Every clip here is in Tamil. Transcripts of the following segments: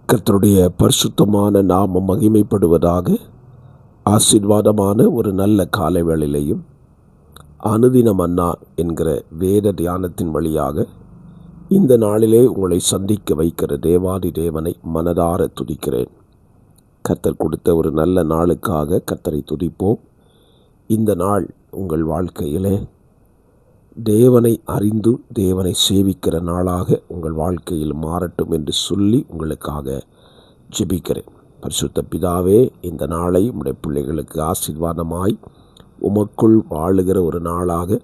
கர்த்தருடைய பரிசுத்தமான நாமம் மகிமைப்படுவதாக. ஆசீர்வாதமான ஒரு நல்ல காலை வேளையிலையும் அனுதின மன்னா என்கிற வேத தியானத்தின் வழியாக இந்த நாளிலே உங்களை சந்திக்க வைக்கிற தேவாதி தேவனை மனதார துதிக்கிறேன். கர்த்தர் கொடுத்த ஒரு நல்ல நாளுக்காக கர்த்தரை துதிப்போம். இந்த நாள் உங்கள் வாழ்க்கையிலே தேவனை அறிந்து தேவனை சேவிக்கிற நாளாக உங்கள் வாழ்க்கையில் மாறட்டும் என்று சொல்லி உங்களுக்காக ஜெபிக்கிறேன். பரிசுத்த பிதாவே, இந்த நாளை உம்முடைய பிள்ளைகளுக்கு ஆசீர்வாதமாய் உமக்குள் வாழுகிற ஒரு நாளாக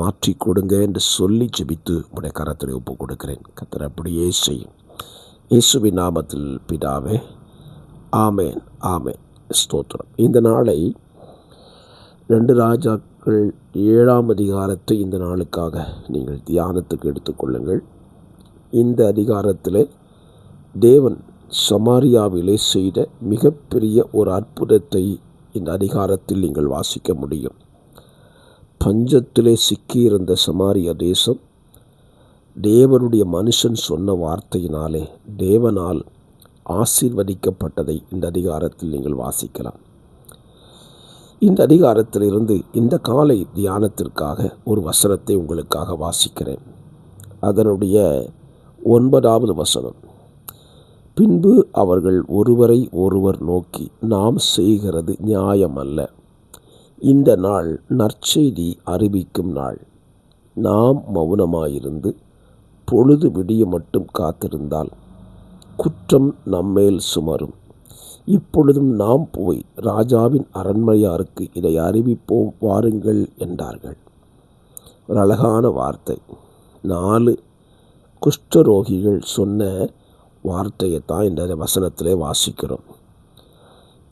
மாற்றி கொடுங்க என்று சொல்லி ஜெபித்து உம்முடைய கரத்தில் ஒப்பு கொடுக்கிறேன். கர்த்தர் அப்படியே செய்யும். இயேசுவின் நாமத்தில் பிதாவே, ஆமேன் ஆமேன். ஸ்தோத்திரம். இந்த நாளை 2 ராஜாக்கள் 7ஆம் அதிகாரத்தை இந்த நாளுக்காக நீங்கள் தியானத்துக்கு எடுத்துக்கொள்ளுங்கள். இந்த அதிகாரத்தில் தேவன் சமாரியாவிலே செய்த மிகப்பெரிய ஒரு அற்புதத்தை இந்த அதிகாரத்தில் நீங்கள் வாசிக்க முடியும். பஞ்சத்திலே சிக்கியிருந்த சமாரியா தேசம் தேவனுடைய மனுஷன் சொன்ன வார்த்தையினாலே தேவனால் ஆசீர்வதிக்கப்பட்டதை இந்த அதிகாரத்தில் நீங்கள் வாசிக்கலாம். இந்த அதிகாரத்திலிருந்து இந்த காலை தியானத்திற்காக ஒரு வசனத்தை உங்களுக்காக வாசிக்கிறேன். அதனுடைய 9வது வசனம். பின்பு அவர்கள் ஒருவரை ஒருவர் நோக்கி, நாம் செய்கிறது நியாயமல்ல. இந்த நாள் நற்செய்தி அறிவிக்கும் நாள். நாம் மௌனமாயிருந்து பொழுது விடிய மட்டும் காத்திருந்தால் குற்றம் நம்மேல் சுமரும். இப்பொழுதும் நாம் போய் ராஜாவின் அரண்மனையாருக்கு இதை அறிவிப்போம் வாருங்கள் என்றார்கள். ஒரு அழகான வார்த்தை. 4 குஷ்டரோகிகள் சொன்ன வார்த்தையை தான் இந்த வசனத்திலே வாசிக்கிறோம்.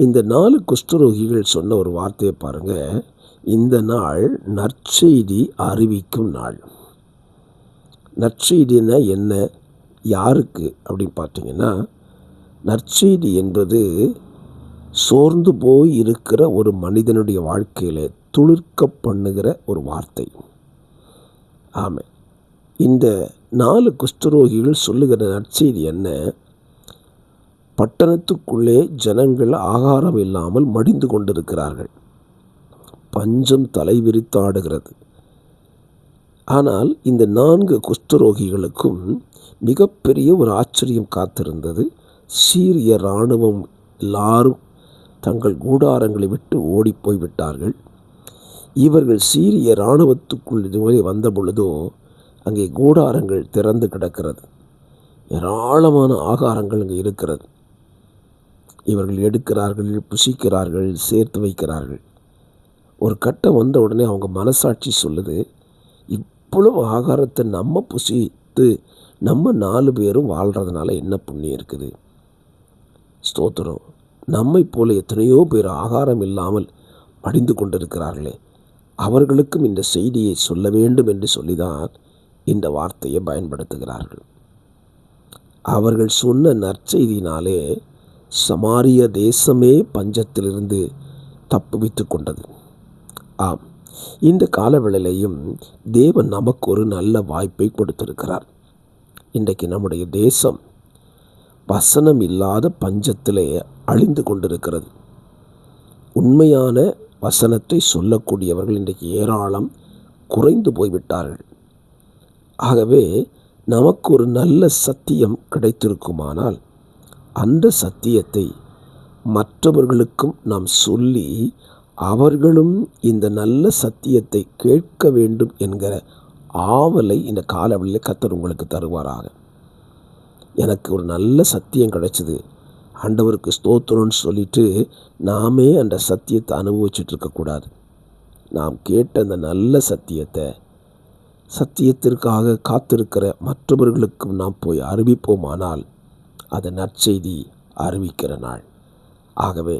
இந்த 4 குஷ்டரோகிகள் சொன்ன ஒரு வார்த்தையை பாருங்கள். இந்த நாள் நற்செய்தி அறிவிக்கும் நாள். நற்செய்தின்னா என்ன, யாருக்கு அப்படின்னு பார்த்தீங்கன்னா, நற்செய்தி என்பது சோர்ந்து போய் இருக்கிற ஒரு மனிதனுடைய வாழ்க்கையில் துளிர்க்க பண்ணுகிற ஒரு வார்த்தை. ஆமாம். இந்த 4 குஷ்டரோகிகள் சொல்லுகிற நற்செய்தி என்ன? பட்டணத்துக்குள்ளே ஜனங்கள் ஆகாரம் இல்லாமல் மடிந்து கொண்டிருக்கிறார்கள். பஞ்சம் தலைவிரித்தாடுகிறது. ஆனால் இந்த 4 குஷ்டரோகிகளுக்கும் மிகப்பெரிய ஒரு ஆச்சரியம் காத்திருந்தது. சீரிய இராணுவம் எல்லாரும் தங்கள் கூடாரங்களை விட்டு ஓடிப்போய் விட்டார்கள். இவர்கள் சீரிய இராணுவத்துக்குள் இதுவரை வந்த பொழுதோ அங்கே கூடாரங்கள் திறந்து கிடக்கிறது. ஏராளமான ஆகாரங்கள் அங்கே இருக்கிறது. இவர்கள் எடுக்கிறார்கள், புசிக்கிறார்கள், சேர்த்து வைக்கிறார்கள். ஒரு கட்டம் வந்த உடனே அவங்க மனசாட்சி சொல்லுது, இவ்வளவு ஆகாரத்தை நம்ம புசித்து நம்ம 4 பேரும் வாழ்கிறதுனால என்ன புண்ணியம் இருக்குது? ஸ்தோத்திரம். நம்மை போல எத்தனையோ பேர் ஆகாரம் இல்லாமல் மடிந்து கொண்டிருக்கிறார்களே, அவர்களுக்கும் இந்த செய்தியை சொல்ல வேண்டும் என்று சொல்லிதான் இந்த வார்த்தையை பயன்படுத்துகிறார்கள். அவர்கள் சொன்ன நற்செய்தினாலே சமாரிய தேசமே பஞ்சத்திலிருந்து தப்புவித்து கொண்டது. ஆம், இந்த காலவேளையிலையும் தேவன் நமக்கு ஒரு நல்ல வாய்ப்பை கொடுத்திருக்கிறார். இன்றைக்கு நம்முடைய தேசம் வசனம் இல்லாத பஞ்சத்திலே அழிந்து கொண்டிருக்கிறது. உண்மையான வசனத்தை சொல்லக்கூடியவர்கள் இன்றைக்கு ஏராளம் குறைந்து போய்விட்டார்கள். ஆகவே நமக்கு ஒரு நல்ல சத்தியம் கிடைத்திருக்குமானால் அந்த சத்தியத்தை மற்றவர்களுக்கும் நாம் சொல்லி அவர்களும் இந்த நல்ல சத்தியத்தை கேட்க வேண்டும் என்கிற ஆவலை இந்த காலவெளியில் கர்த்தர் உங்களுக்கு தருவாராக. எனக்கு ஒரு நல்ல சத்தியம் கிடைச்சிது, ஆண்டவருக்கு ஸ்தோத்திரம்னு சொல்லிட்டு நாமே அந்த சத்தியத்தை அனுபவிச்சுட்டு இருக்கக்கூடாது. நாம் கேட்ட அந்த நல்ல சத்தியத்திற்காக காத்திருக்கிற மற்றவர்களுக்கும் நாம் போய் அறிவிப்போமானால் அது நற்செய்தி அறிவிக்கிற நாள். ஆகவே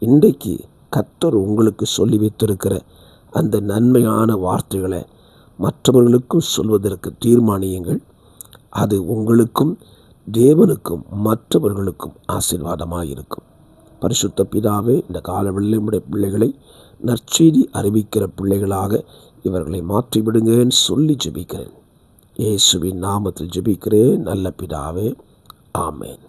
இன்றைக்கு கர்த்தர் உங்களுக்கு சொல்லி வைத்திருக்கிற அந்த நன்மையான வார்த்தைகளை மற்றவர்களுக்கும் சொல்வதற்கு தீர்மானியுங்கள். அது உங்களுக்கும் தேவனுக்கும் மற்றவர்களுக்கும் ஆசீர்வாதமாக இருக்கும். பரிசுத்த பிதாவே, இந்த காலவெளியில் உம்முடைய பிள்ளைகளை நற்செய்தி அறிவிக்கிற பிள்ளைகளாக இவர்களை மாற்றிவிடுங்கன்னு சொல்லி ஜெபிக்கிறேன். இயேசுவின் நாமத்தில் ஜெபிக்கிறேன் நல்ல பிதாவே, ஆமேன்.